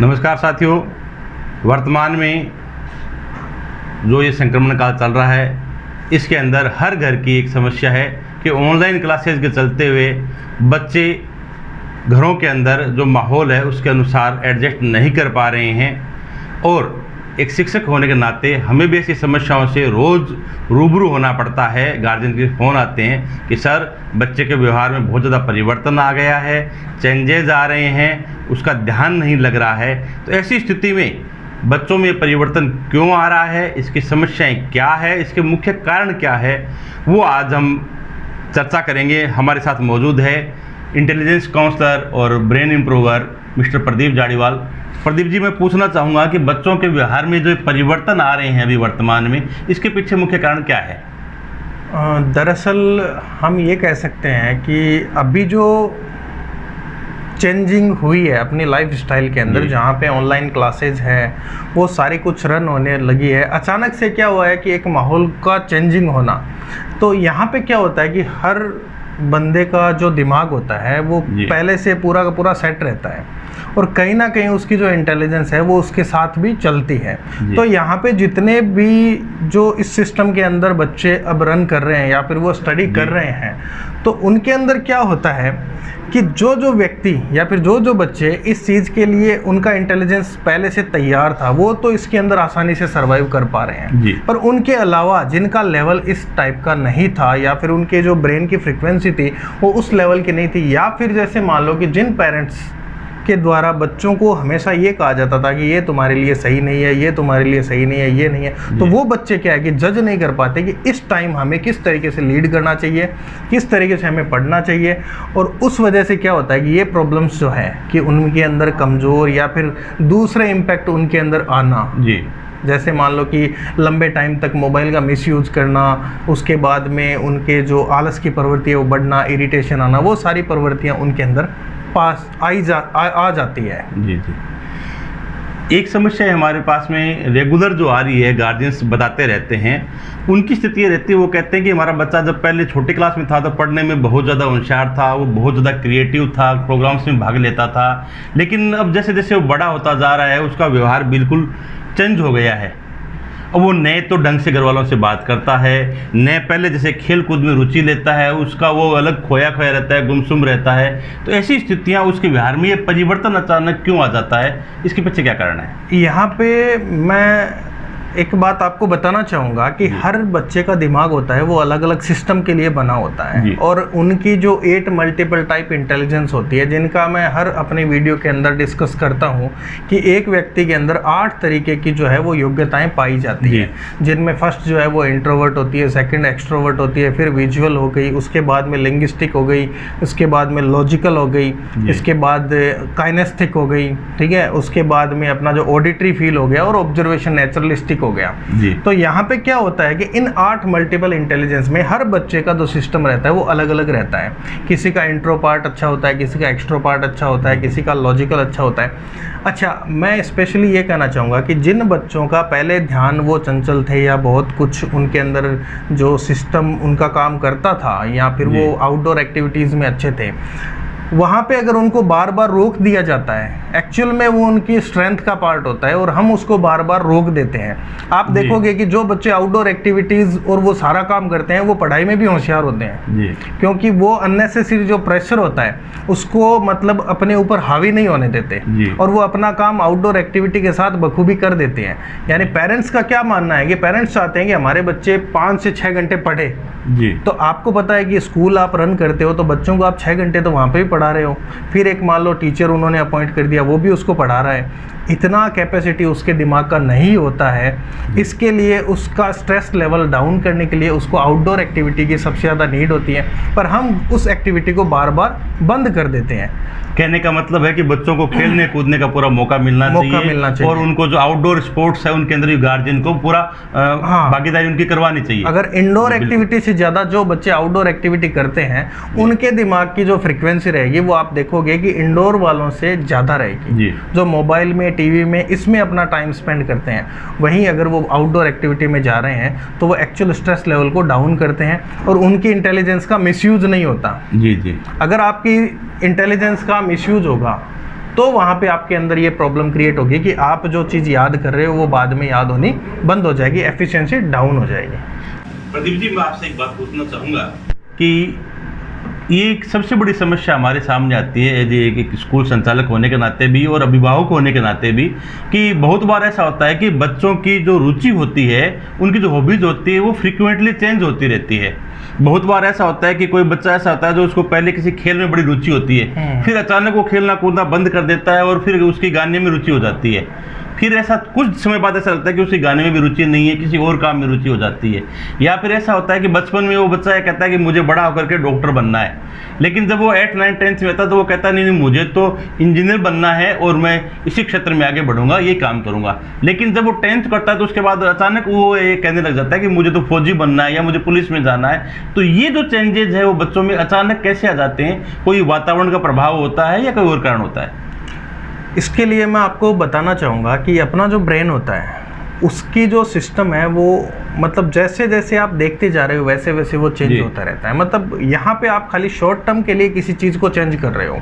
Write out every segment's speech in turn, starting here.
नमस्कार साथियों, वर्तमान में जो ये संक्रमण काल चल रहा है, इसके अंदर हर घर की एक समस्या है कि ऑनलाइन क्लासेस के चलते हुए बच्चे घरों के अंदर जो माहौल है उसके अनुसार एडजस्ट नहीं कर पा रहे हैं और एक शिक्षक होने के नाते हमें भी ऐसी समस्याओं से रोज़ रूबरू होना पड़ता है। गार्जियन के फ़ोन आते हैं कि सर बच्चे के व्यवहार में बहुत ज़्यादा परिवर्तन आ गया है, चेंजेज आ रहे हैं, उसका ध्यान नहीं लग रहा है। तो ऐसी स्थिति में बच्चों में परिवर्तन क्यों आ रहा है, इसकी समस्याएं क्या है, इसके मुख्य कारण क्या है, वो आज हम चर्चा करेंगे। हमारे साथ मौजूद है इंटेलिजेंस काउंसलर और brain improver mister Pradeep Jadiwal. Pradeep ji, मैं पूछना चाहूँगा कि बच्चों के व्यवहार में जो परिवर्तन आ रहे हैं अभी वर्तमान में, इसके पीछे मुख्य कारण क्या है? दरअसल हम ये कह सकते हैं कि अभी जो चेंजिंग हुई है अपनी लाइफ स्टाइल के अंदर, जहाँ पे ऑनलाइन क्लासेज है वो सारी कुछ रन होने लगी है। अचानक से क्या हुआ है कि एक माहौल का चेंजिंग होना, तो यहाँ पे क्या होता है कि हर बंदे का जो दिमाग होता है वो पहले से पूरा का पूरा सेट रहता है और कहीं ना कहीं उसकी जो इंटेलिजेंस है वो उसके साथ भी चलती है। तो यहाँ पे जितने भी जो इस सिस्टम के अंदर बच्चे अब रन कर रहे हैं या फिर वो स्टडी कर रहे हैं, तो उनके अंदर क्या होता है कि जो व्यक्ति या फिर जो बच्चे इस चीज़ के लिए उनका इंटेलिजेंस पहले से तैयार था, वो तो इसके अंदर आसानी से सर्वाइव कर पा रहे हैं। पर उनके अलावा जिनका लेवल इस टाइप का नहीं था या फिर उनके जो ब्रेन की फ्रिक्वेंसी थी वो उस लेवल की नहीं थी, या फिर जैसे मान लो कि जिन पेरेंट्स के द्वारा बच्चों को हमेशा ये कहा जाता था कि ये तुम्हारे लिए सही नहीं है, ये तुम्हारे लिए सही नहीं है, ये नहीं है, तो वो बच्चे क्या है कि जज नहीं कर पाते कि इस टाइम हमें किस तरीके से लीड करना चाहिए, किस तरीके से हमें पढ़ना चाहिए। और उस वजह से क्या होता है कि ये प्रॉब्लम्स जो है कि उनके अंदर कमज़ोर या फिर दूसरे इम्पैक्ट उनके अंदर आना, जैसे मान लो कि लंबे टाइम तक मोबाइल का मिसयूज़ करना, उसके बाद में उनके जो आलस की प्रवृत्ति है वो बढ़ना, इरिटेशन आना, वो सारी प्रवृत्तियाँ उनके अंदर पास आ जाती है। जी। एक समस्या हमारे पास में रेगुलर जो आ रही है, गार्जियंस बताते रहते हैं, उनकी स्थिति ये रहती है, वो कहते हैं कि हमारा बच्चा जब पहले छोटे क्लास में था तो पढ़ने में बहुत ज़्यादा होशियार था, वो बहुत ज़्यादा क्रिएटिव था, प्रोग्राम्स में भाग लेता था, लेकिन अब जैसे जैसे वो बड़ा होता जा रहा है उसका व्यवहार बिल्कुल चेंज हो गया है। अब वो नए तो ढंग से घर वालों से बात करता है, नए पहले जैसे खेल कूद में रुचि लेता है, उसका वो अलग खोया खोया रहता है, गुमसुम रहता है। तो ऐसी स्थितियाँ उसके व्यवहार में ये परिवर्तन अचानक क्यों आ जाता है, इसके पीछे क्या कारण है? यहाँ पे मैं एक बात आपको बताना चाहूँगा कि हर बच्चे का दिमाग होता है वो अलग अलग सिस्टम के लिए बना होता है और उनकी जो 8 मल्टीपल टाइप इंटेलिजेंस होती है, जिनका मैं हर अपने वीडियो के अंदर डिस्कस करता हूँ कि एक व्यक्ति के अंदर 8 तरीके की जो है वो योग्यताएं पाई जाती है, जिनमें फर्स्ट जो है वो इंट्रोवर्ट होती है, सेकंड एक्सट्रोवर्ट होती है, फिर विजुअल हो गई, उसके बाद में लिंग्विस्टिक हो गई, उसके बाद में लॉजिकल हो गई, इसके बाद काइनेस्थेटिक हो गई, ठीक है, उसके बाद में अपना जो ऑडिटरी फील हो गया और ऑब्जर्वेशन नेचुरलिस्टिक हो गया। तो यहाँ पे क्या होता है कि इन 8 मल्टीपल इंटेलिजेंस में हर बच्चे का जो सिस्टम रहता है वो अलग अलग रहता है। किसी का इंट्रो पार्ट अच्छा होता है, किसी का एक्सट्रो पार्ट अच्छा होता है, किसी का लॉजिकल अच्छा होता है। अच्छा, मैं स्पेशली ये कहना चाहूँगा कि जिन बच्चों का पहले ध्यान वो चंचल थे या बहुत कुछ उनके अंदर जो सिस्टम उनका काम करता था या फिर वो आउटडोर एक्टिविटीज़ में अच्छे थे, वहाँ पे अगर उनको बार बार रोक दिया जाता है, एक्चुअल में वो उनकी स्ट्रेंथ का पार्ट होता है और हम उसको बार बार रोक देते हैं। आप देखोगे कि जो बच्चे आउटडोर एक्टिविटीज़ और वो सारा काम करते हैं वो पढ़ाई में भी होशियार होते हैं, क्योंकि वो अननेसेसरी जो प्रेशर होता है उसको मतलब अपने ऊपर हावी नहीं होने देते और वो अपना काम आउटडोर एक्टिविटी के साथ बखूबी कर देते हैं। यानी पेरेंट्स का क्या मानना है कि पेरेंट्स चाहते हैं कि हमारे बच्चे 5 से 6 घंटे पढ़े। तो आपको पता है कि स्कूल आप रन करते हो तो बच्चों को आप 6 घंटे तो वहाँ पे भी पढ़ा रहे हो, फिर एक मान लो टीचर उन्होंने अपॉइंट कर दिया, वो भी उसको पढ़ा रहा है। इतना कैपेसिटी उसके दिमाग का नहीं होता है। इसके लिए उसका स्ट्रेस लेवल डाउन करने के लिए उसको आउटडोर एक्टिविटी की सबसे ज़्यादा नीड होती है, पर हम उस एक्टिविटी को बार बार बंद कर देते हैं। कहने का मतलब है कि बच्चों को खेलने कूदने का पूरा मौका मिलना चाहिए और उनको जो आउटडोर स्पोर्ट्स है उनके अंदर गार्जियन को पूरा भागीदारी उनकी करवानी चाहिए। अगर इंडोर एक्टिविटी से ज़्यादा जो बच्चे आउटडोर एक्टिविटी करते हैं उनके दिमाग की जो फ्रिक्वेंसी रहेगी वो आप देखोगे कि इंडोर वालों से ज़्यादा रहेगी। जो मोबाइल में, टीवी में, इसमें अपना टाइम स्पेंड करते हैं, वहीं अगर वो आउटडोर एक्टिविटी में जा रहे हैं तो वो एक्चुअल स्ट्रेस लेवल को डाउन करते हैं और उनकी इंटेलिजेंस का मिसयूज नहीं होता। जी। अगर आपकी इंटेलिजेंस का मिसयूज होगा तो वहाँ पे आपके अंदर ये प्रॉब्लम क्रिएट होगी कि आप जो चीज़ याद कर रहे हो वो बाद में याद होनी बंद हो जाएगी, एफिशिएंसी डाउन हो जाएगी। प्रदीप जी, मैं आपसे एक बात पूछना चाहूँगा कि ये एक सबसे बड़ी समस्या हमारे सामने आती है यदि एक स्कूल संचालक होने के नाते भी और अभिभावक होने के नाते भी, कि बहुत बार ऐसा होता है कि बच्चों की जो रुचि होती है, उनकी जो हॉबीज होती है, वो फ्रिक्वेंटली चेंज होती रहती है। बहुत बार ऐसा होता है कि कोई बच्चा ऐसा होता है जो उसको पहले किसी खेल में बड़ी रुचि होती है, फिर अचानक वो खेलना कूदना बंद कर देता है और फिर उसकी गाने में रुचि हो जाती है। फिर ऐसा कुछ समय बाद ऐसा लगता है कि उसे गाने में भी रुचि नहीं है, किसी और काम में रुचि हो जाती है। या फिर ऐसा होता है कि बचपन में वो बच्चा ये कहता है कि मुझे बड़ा होकर के डॉक्टर बनना है, लेकिन जब वो 8, 9, 10 में आता है तो वो कहता नहीं मुझे तो इंजीनियर बनना है और मैं इसी क्षेत्र में आगे बढ़ूंगा, ये काम करूंगा। लेकिन जब वो 10th करता है तो उसके बाद अचानक वो ये कहने लग जाता है कि मुझे तो फौजी बनना है या मुझे पुलिस में जाना है। तो ये जो चेंजेज है वो बच्चों में अचानक कैसे आ जाते हैं? कोई वातावरण का प्रभाव होता है या कोई और कारण होता है? इसके लिए मैं आपको बताना चाहूँगा कि अपना जो ब्रेन होता है उसकी जो सिस्टम है वो मतलब जैसे जैसे आप देखते जा रहे हो वैसे वैसे वो चेंज होता रहता है। मतलब यहाँ पे आप खाली शॉर्ट टर्म के लिए किसी चीज़ को चेंज कर रहे हो,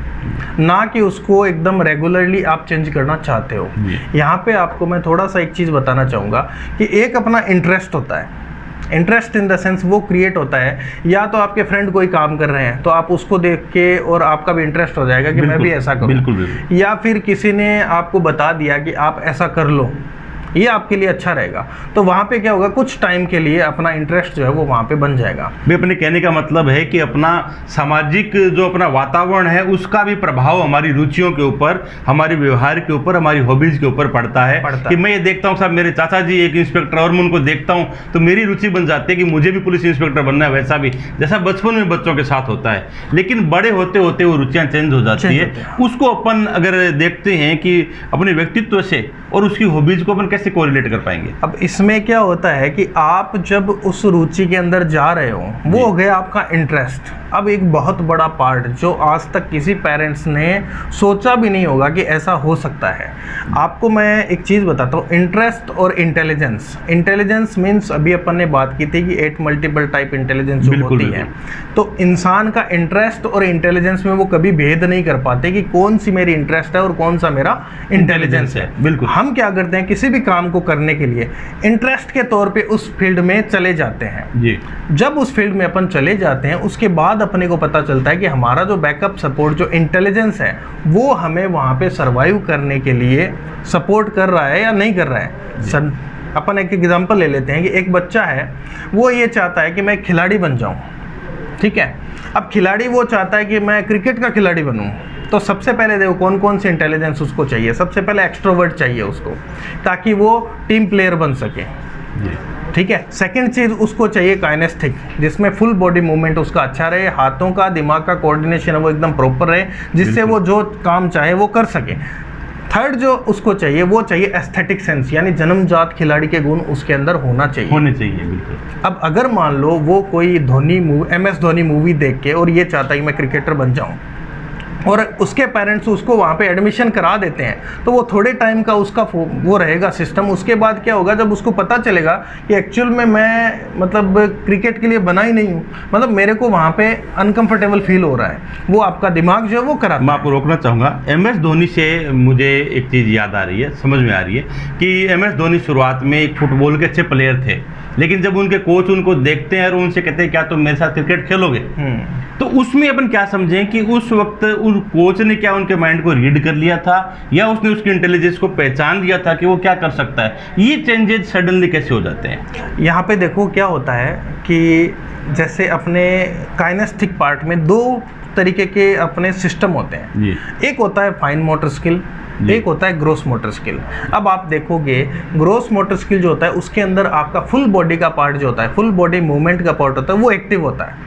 ना कि उसको एकदम रेगुलरली आप चेंज करना चाहते हो। यहाँ पे आपको मैं थोड़ा सा एक चीज़ बताना चाहूँगा कि एक अपना इंटरेस्ट होता है। इंटरेस्ट इन द सेंस वो क्रिएट होता है, या तो आपके फ्रेंड कोई काम कर रहे हैं तो आप उसको देख के और आपका भी इंटरेस्ट हो जाएगा कि मैं भी ऐसा करूं। बिल्कुल। या फिर किसी ने आपको बता दिया कि आप ऐसा कर लो, ये आपके लिए अच्छा रहेगा, तो वहाँ पे क्या होगा, कुछ टाइम के लिए अपना इंटरेस्ट जो है वो वहाँ पे बन जाएगा। भी अपने कहने का मतलब है कि अपना सामाजिक जो अपना वातावरण है उसका भी प्रभाव हमारी रुचियों के ऊपर, हमारे व्यवहार के ऊपर, हमारी हॉबीज के ऊपर पड़ता है। कि मैं ये देखता हूँ साहब मेरे चाचा जी एक इंस्पेक्टर और मैं उनको देखता हूँ तो मेरी रुचि बन जाती है कि मुझे भी पुलिस इंस्पेक्टर बनना है, वैसा भी जैसा बचपन में बच्चों के साथ होता है। लेकिन बड़े होते होते वो रुचियाँ चेंज हो जाती है। उसको अपन अगर देखते हैं कि अपने व्यक्तित्व से और उसकी हॉबीज को अपन कैसे कोरिलेट कर पाएंगे? अब इसमें क्या होता है कि आप जब उस रुचि के अंदर जा रहे हो वो हो गया आपका इंटरेस्ट। अब एक बहुत बड़ा पार्ट जो आज तक किसी पेरेंट्स ने सोचा भी नहीं होगा कि ऐसा हो सकता है। आपको मैं एक चीज़ बताता हूँ, इंटरेस्ट और इंटेलिजेंस। इंटेलिजेंस मीन्स अभी अपन ने बात की थी कि 8 मल्टीपल टाइप इंटेलिजेंस होती है। तो इंसान का इंटरेस्ट और इंटेलिजेंस में वो कभी भेद नहीं कर पाते कि कौन सी मेरी इंटरेस्ट है और कौन सा मेरा इंटेलिजेंस है। बिल्कुल। हम क्या करते हैं, किसी भी काम को करने के लिए इंटरेस्ट के तौर पे उस फील्ड में चले जाते हैं जी। जब उस फील्ड में अपन चले जाते हैं उसके बाद अपने को पता चलता है कि हमारा जो बैकअप सपोर्ट जो इंटेलिजेंस है वो हमें वहाँ पे सरवाइव करने के लिए सपोर्ट कर रहा है या नहीं कर रहा है। अपन एक एग्जांपल ले लेते हैं कि एक बच्चा है वो ये चाहता है कि मैं खिलाड़ी बन जाऊँ, ठीक है। अब खिलाड़ी वो चाहता है कि मैं क्रिकेट का खिलाड़ी बनूँ, तो सबसे पहले देखो कौन कौन सी इंटेलिजेंस उसको चाहिए। सबसे पहले एक्सट्रोवर्ट चाहिए उसको, ताकि वो टीम प्लेयर बन सके, ठीक है। सेकंड चीज़ उसको चाहिए काइनेस्टिक, जिसमें फुल बॉडी मूवमेंट उसका अच्छा रहे, हाथों का दिमाग का कोऑर्डिनेशन है वो एकदम प्रॉपर रहे, जिससे वो जो काम चाहे वो कर सके। थर्ड जो उसको चाहिए वो चाहिए एस्थेटिक सेंस, यानी जन्मजात खिलाड़ी के गुण उसके अंदर होने चाहिए। बिल्कुल। अब अगर मान लो वो कोई MS धोनी मूवी देख के और ये चाहता है कि मैं क्रिकेटर बन जाऊं और उसके पेरेंट्स उसको वहाँ पे एडमिशन करा देते हैं, तो वो थोड़े टाइम का उसका वो रहेगा सिस्टम। उसके बाद क्या होगा, जब उसको पता चलेगा कि एक्चुअल में मैं मतलब क्रिकेट के लिए बना ही नहीं हूँ, मतलब मेरे को वहाँ पे अनकंफर्टेबल फील हो रहा है, वो आपका दिमाग जो है वो करा। मैं आपको रोकना चाहूँगा, MS धोनी से मुझे एक चीज़ याद आ रही है, समझ में आ रही है कि MS धोनी शुरुआत में एक फुटबॉल के अच्छे प्लेयर थे, लेकिन जब उनके कोच उनको देखते हैं और उनसे कहते हैं क्या तुम मेरे साथ क्रिकेट खेलोगे, तो उसमें अपन क्या समझें कि उस वक्त उस कोच ने क्या उनके माइंड को रीड कर लिया था या उसने उसकी इंटेलिजेंस को पहचान लिया था कि वो क्या कर सकता है? ये चेंजेस सडनली कैसे हो जाते हैं? यहाँ पे देखो क्या होता है कि जैसे अपने काइनेस्टिक पार्ट में 2 तरीके के अपने सिस्टम होते हैं जी। एक होता है फाइन मोटर स्किल, एक होता है ग्रोस मोटर स्किल। अब आप देखोगे ग्रोस मोटर स्किल जो होता है उसके अंदर आपका फुल बॉडी का पार्ट जो होता है, फुल बॉडी मूवमेंट का पार्ट होता है, वो एक्टिव होता है।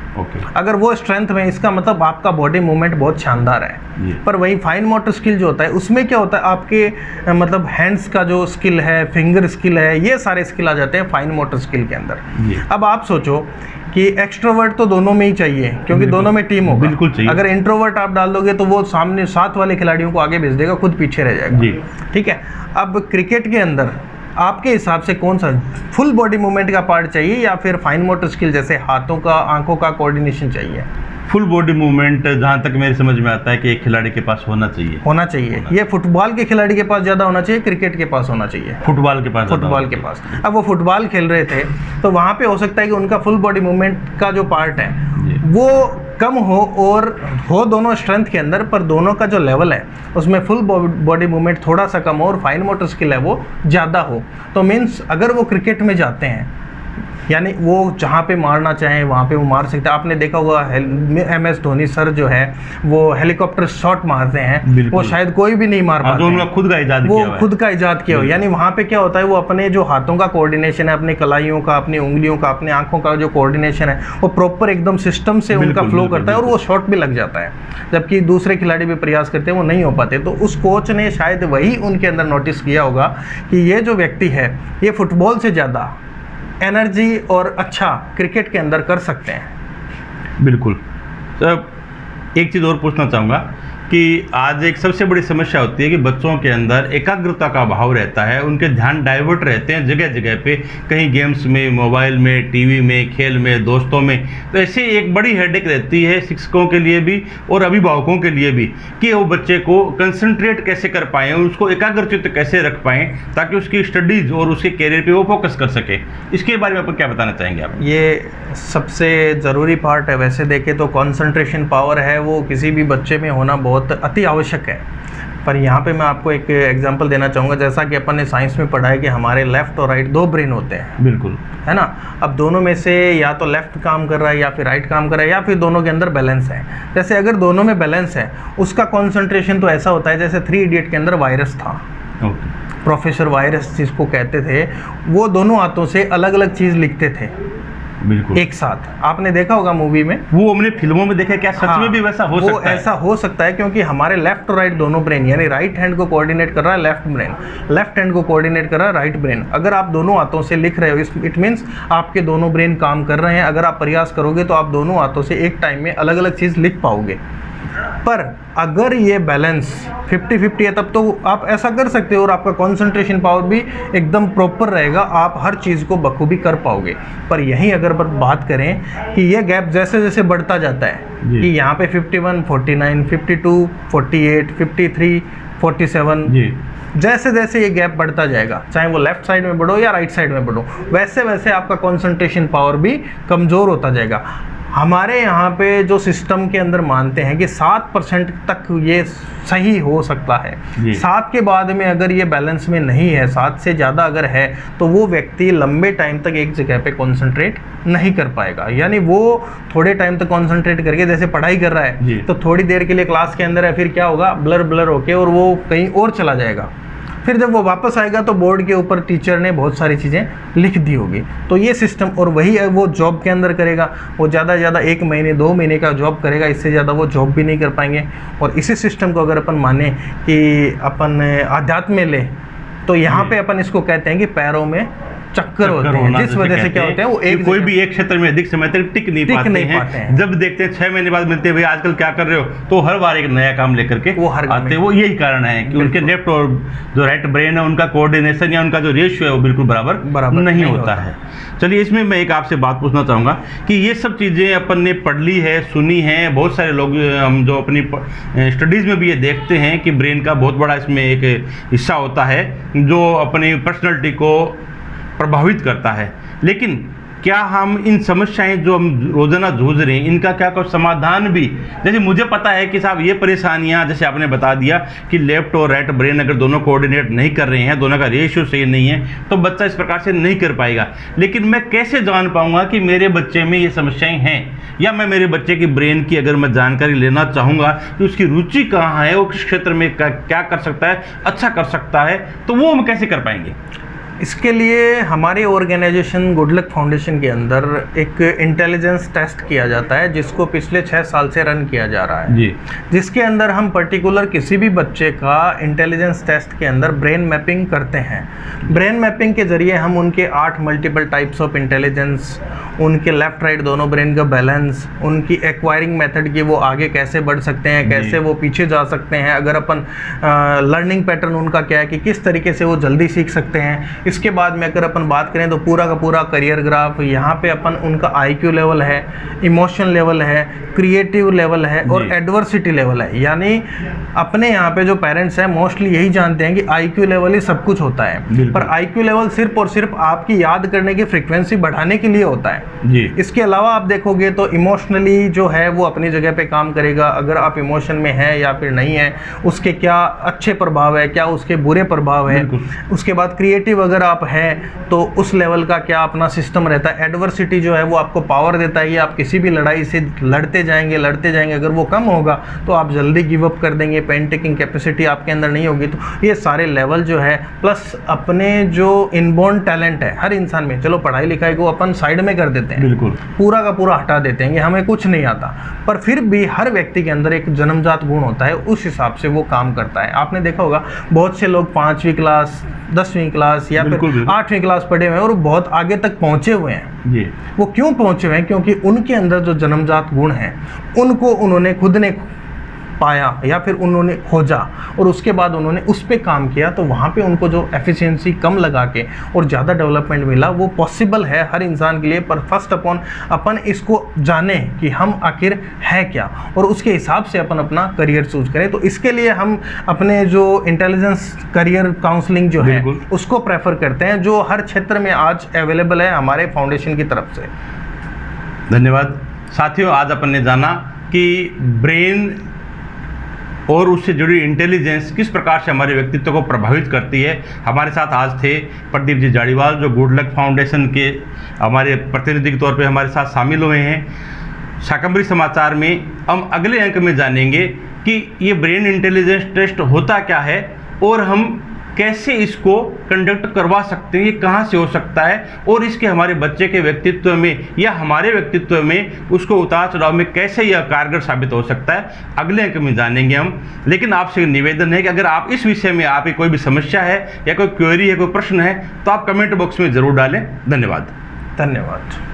अगर वो स्ट्रेंथ में, इसका मतलब आपका बॉडी मूवमेंट बहुत शानदार है। पर वही फाइन मोटर स्किल जो होता है उसमें क्या होता है, आपके मतलब हैंड्स का जो स्किल है, फिंगर स्किल है, ये सारे स्किल आ जाते हैं फाइन मोटर स्किल के अंदर। अब आप सोचो कि एक्सट्रोवर्ट तो दोनों में ही चाहिए, क्योंकि दोनों में टीम होगा। बिल्कुल चाहिए। अगर इंट्रोवर्ट आप डाल दोगे तो वो सामने साथ वाले खिलाड़ियों को आगे भेज देगा, खुद पीछे रह जाएगा, ठीक है। अब क्रिकेट के अंदर आपके हिसाब से कौन सा फुल बॉडी मूवमेंट का पार्ट चाहिए या फिर फाइन मोटर स्किल जैसे हाथों का, आंखों का कोऑर्डिनेशन चाहिए? फुल बॉडी मूवमेंट जहाँ तक मेरी समझ में आता है कि एक खिलाड़ी के पास होना चाहिए। ये फुटबॉल के खिलाड़ी के पास ज़्यादा होना चाहिए, क्रिकेट के पास होना चाहिए। फुटबॉल के पास अब वो फुटबॉल खेल रहे थे तो वहाँ पे हो सकता है कि उनका फुल बॉडी मूवमेंट का जो पार्ट है वो कम हो और हो दोनों स्ट्रेंथ के अंदर, पर दोनों का जो लेवल है उसमें फुल बॉडी मूवमेंट थोड़ा सा कम हो और फाइन मोटर स्किल है वो ज़्यादा हो। तो मीन्स अगर वो क्रिकेट में जाते हैं, यानी वो जहाँ पे मारना चाहें वहाँ पे वो मार सकते हैं। आपने देखा होगा MS धोनी सर जो है वो हेलीकॉप्टर शॉट मारते हैं, वो शायद कोई भी नहीं मार पाते, उनका खुद का इजाद किया हो। यानी वहाँ पे क्या होता है, वो अपने जो हाथों का कोऑर्डिनेशन है, अपनी कलाइयों का, अपनी उंगलियों का, अपनी आंखों का जो कोऑर्डिनेशन है वो प्रॉपर एकदम सिस्टम से उनका फ्लो करता है और वो शॉट भी लग जाता है, जबकि दूसरे खिलाड़ी भी प्रयास करते हैं वो नहीं हो पाते। तो उस कोच ने शायद वही उनके अंदर नोटिस किया होगा कि ये जो व्यक्ति है ये फुटबॉल से ज़्यादा एनर्जी और अच्छा क्रिकेट के अंदर कर सकते हैं। बिल्कुल। तो एक चीज़ और पूछना चाहूँगा कि आज एक सबसे बड़ी समस्या होती है कि बच्चों के अंदर एकाग्रता का अभाव रहता है, उनके ध्यान डाइवर्ट रहते हैं जगह जगह पे, कहीं गेम्स में, मोबाइल में, टीवी में, खेल में, दोस्तों में। तो ऐसे एक बड़ी हेडेक रहती है शिक्षकों के लिए भी और अभिभावकों के लिए भी कि वो बच्चे को कंसंट्रेट कैसे कर पाएँ, उसको एकाग्रचित्त कैसे रख पाएँ ताकि उसकी स्टडीज़ और उसके कैरियर पर वो फोकस कर सके। इसके बारे में आप क्या बताना चाहेंगे आप? ये सबसे ज़रूरी पार्ट है। वैसे देखें तो कंसंट्रेशन पावर है वो किसी भी बच्चे में होना बहुत अति आवश्यक है। पर यहाँ पे मैं आपको एक एग्जांपल देना चाहूँगा, जैसा कि अपन ने साइंस में पढ़ा है कि हमारे लेफ़्ट और राइट दो ब्रेन होते हैं। बिल्कुल, है ना। अब दोनों में से या तो लेफ़्ट काम कर रहा है या फिर राइट काम कर रहा है या फिर दोनों के अंदर बैलेंस है। जैसे अगर दोनों में बैलेंस है उसका कॉन्सेंट्रेशन तो ऐसा होता है जैसे 3 इडियट के अंदर वायरस था। प्रोफेसर वायरस जिसको कहते थे, वो दोनों हाथों से अलग अलग चीज़ लिखते थे बिल्कुल एक साथ। आपने देखा होगा मूवी में, वो हमने फिल्मों में देखा। क्या सच में भी वैसा हो सकता है? ऐसा हो सकता है क्योंकि हमारे लेफ्ट और राइट दोनों ब्रेन, यानी राइट हैंड को कोऑर्डिनेट कर रहा है लेफ्ट ब्रेन, लेफ्ट हैंड को कोऑर्डिनेट कर रहा है राइट ब्रेन। अगर आप दोनों हाथों से लिख रहे हो इट मीन्स आपके दोनों ब्रेन काम कर रहे हैं। अगर आप प्रयास करोगे तो आप दोनों हाथों से एक टाइम में अलग अलग चीज़ लिख पाओगे। पर अगर ये बैलेंस 50-50 है तब तो आप ऐसा कर सकते हो और आपका कंसंट्रेशन पावर भी एकदम प्रॉपर रहेगा, आप हर चीज़ को बखूबी कर पाओगे। पर यहीं अगर बात करें कि ये गैप जैसे जैसे बढ़ता जाता है कि यहाँ पे 51, 49, 52, 48, 53, 47 जैसे जैसे ये गैप बढ़ता जाएगा, चाहे वो लेफ्ट साइड में बढ़ो या राइट साइड में बढ़ो, वैसे वैसे आपका कंसंट्रेशन पावर भी कमज़ोर होता जाएगा। हमारे यहाँ पे जो सिस्टम के अंदर मानते हैं कि 7% तक ये सही हो सकता है। 7 के बाद में अगर ये बैलेंस में नहीं है, 7 से ज़्यादा अगर है तो वो व्यक्ति लंबे टाइम तक एक जगह पे कंसंट्रेट नहीं कर पाएगा। यानी वो थोड़े टाइम तक कंसंट्रेट करके जैसे पढ़ाई कर रहा है तो थोड़ी देर के लिए क्लास के अंदर है, फिर क्या होगा, ब्लर होके और वो कहीं और चला जाएगा। फिर जब वो वापस आएगा तो बोर्ड के ऊपर टीचर ने बहुत सारी चीज़ें लिख दी होगी। तो ये सिस्टम, और वही वो जॉब के अंदर करेगा, वो ज़्यादा से ज़्यादा 1 महीने 2 महीने का जॉब करेगा, इससे ज़्यादा वो जॉब भी नहीं कर पाएंगे। और इसी सिस्टम को अगर अपन माने कि अपन आध्यात्म में ले तो यहाँ पे अपन इसको कहते हैं कि पैरों में चक्कर होते हैं, जिस वजह से क्या होते हैं वो एक कोई भी एक क्षेत्र में अधिक समय तक टिक नहीं पाते हैं। जब देखते हैं 6 महीने बाद मिलते हैं, भाई आजकल क्या कर रहे हो, तो हर बार एक नया काम लेकर के वो आते हैं। वो यही कारण है कि उनके लेफ्ट और जो राइट ब्रेन है उनका कोऑर्डिनेशन या उनका जो रेशियो है वो बिल्कुल बराबर नहीं होता है। चलिए, इसमें मैं एक आपसे बात पूछना चाहूँगा कि ये सब चीज़ें अपन ने पढ़ ली है, सुनी है, बहुत सारे लोग हम जो अपनी स्टडीज़ में भी ये देखते हैं कि ब्रेन का बहुत बड़ा इसमें एक हिस्सा होता है जो अपनी पर्सनैलिटी को प्रभावित करता है। लेकिन क्या हम इन समस्याएं जो हम रोज़ाना जूझ रहे हैं इनका क्या कोई समाधान भी, जैसे मुझे पता है कि साहब ये परेशानियां, जैसे आपने बता दिया कि लेफ्ट और राइट ब्रेन अगर दोनों कोऑर्डिनेट नहीं कर रहे हैं, दोनों का रेशियो सही नहीं है, तो बच्चा इस प्रकार से नहीं कर पाएगा। लेकिन मैं कैसे जान पाऊंगा कि मेरे बच्चे में ये समस्याएं हैं, या मैं मेरे बच्चे की ब्रेन की अगर मैं जानकारी लेना चाहूँगा कि उसकी रुचि कहाँ है, वो किस क्षेत्र में क्या कर सकता है, अच्छा कर सकता है, तो वो हम कैसे कर पाएंगे? इसके लिए हमारी ऑर्गेनाइजेशन गुड लक फाउंडेशन के अंदर एक इंटेलिजेंस टेस्ट किया जाता है जिसको पिछले 6 साल से रन किया जा रहा है जिसके अंदर हम पर्टिकुलर किसी भी बच्चे का इंटेलिजेंस टेस्ट के अंदर ब्रेन मैपिंग करते हैं। ब्रेन मैपिंग के ज़रिए हम उनके 8 मल्टीपल टाइप्स ऑफ इंटेलिजेंस, उनके लेफ़्ट राइट दोनों ब्रेन का बैलेंस, उनकी एक्वायरिंग मेथड की वो आगे कैसे बढ़ सकते हैं, कैसे वो पीछे जा सकते हैं, अगर अपन लर्निंग पैटर्न उनका क्या है कि किस तरीके से वो जल्दी सीख सकते हैं, इसके बाद में अगर अपन बात करें तो पूरा का पूरा करियर ग्राफ, यहाँ पे अपन उनका IQ लेवल है, इमोशन लेवल है, क्रिएटिव लेवल है और एडवर्सिटी लेवल है। यानी अपने यहाँ पे जो पेरेंट्स हैं मोस्टली यही जानते हैं कि IQ लेवल ही सब कुछ होता है, पर IQ लेवल सिर्फ और सिर्फ आपकी याद करने की फ्रीक्वेंसी बढ़ाने के लिए होता है जी। इसके अलावा आप देखोगे तो इमोशनली जो है वो अपनी जगह पे काम करेगा। अगर आप इमोशन में हैं या फिर नहीं है, उसके क्या अच्छे प्रभाव है, क्या उसके बुरे प्रभाव है। उसके बाद क्रिएटिव अगर आप हैं तो उस लेवल का क्या अपना सिस्टम रहता है। एडवर्सिटी जो है वो आपको पावर देता है कि आप किसी भी लड़ाई से लड़ते जाएंगे। अगर वो कम होगा तो आप जल्दी गिव अप कर देंगे, पेन टेकिंग कैपेसिटी आपके अंदर नहीं होगी। तो ये सारे लेवल जो है, प्लस अपने जो इनबॉर्न टैलेंट है हर इंसान में, चलो पढ़ाई लिखाई को अपन साइड में कर देते हैं, बिल्कुल पूरा का पूरा हटा देते हैं कि हमें कुछ नहीं आता, पर फिर भी हर व्यक्ति के अंदर एक जन्मजात गुण होता है, उस हिसाब से वो काम करता है। आपने देखा होगा बहुत से लोग 5वीं क्लास, 10वीं क्लास या फिर 8वीं क्लास पढ़े हुए हैं और बहुत आगे तक पहुंचे हुए हैं जी। वो क्यों पहुंचे हुए हैं? क्योंकि उनके अंदर जो जन्मजात गुण हैं उनको उन्होंने खुद ने पाया या फिर उन्होंने खोजा और उसके बाद उन्होंने उस पर काम किया, तो वहाँ पे उनको जो एफिशिएंसी कम लगा के और ज़्यादा डेवलपमेंट मिला, वो पॉसिबल है हर इंसान के लिए। पर फर्स्ट अपन इसको जाने कि हम आखिर है क्या और उसके हिसाब से अपन अपना करियर चूज करें। तो इसके लिए हम अपने जो इंटेलिजेंस करियर काउंसलिंग जो है उसको प्रेफर करते हैं, जो हर क्षेत्र में आज अवेलेबल है हमारे फाउंडेशन की तरफ से। धन्यवाद साथियों। आज अपन ने जाना कि ब्रेन और उससे जुड़ी इंटेलिजेंस किस प्रकार से हमारे व्यक्तित्व को प्रभावित करती है। हमारे साथ आज थे प्रदीप जी जाड़ीवाल, जो गुड लक फाउंडेशन के हमारे प्रतिनिधि के तौर पे हमारे साथ शामिल हुए हैं। शाकंभरी समाचार में हम अगले अंक में जानेंगे कि ये ब्रेन इंटेलिजेंस टेस्ट होता क्या है और हम कैसे इसको कंडक्ट करवा सकते हैं, ये कहाँ से हो सकता है और इसके हमारे बच्चे के व्यक्तित्व में या हमारे व्यक्तित्व में उसको उतार चढ़ाव में कैसे यह कारगर साबित हो सकता है, अगले अंक में जानेंगे हम। लेकिन आपसे निवेदन है कि अगर आप इस विषय में आपकी कोई भी समस्या है या कोई क्वेरी है, कोई प्रश्न है, तो आप कमेंट बॉक्स में ज़रूर डालें। धन्यवाद।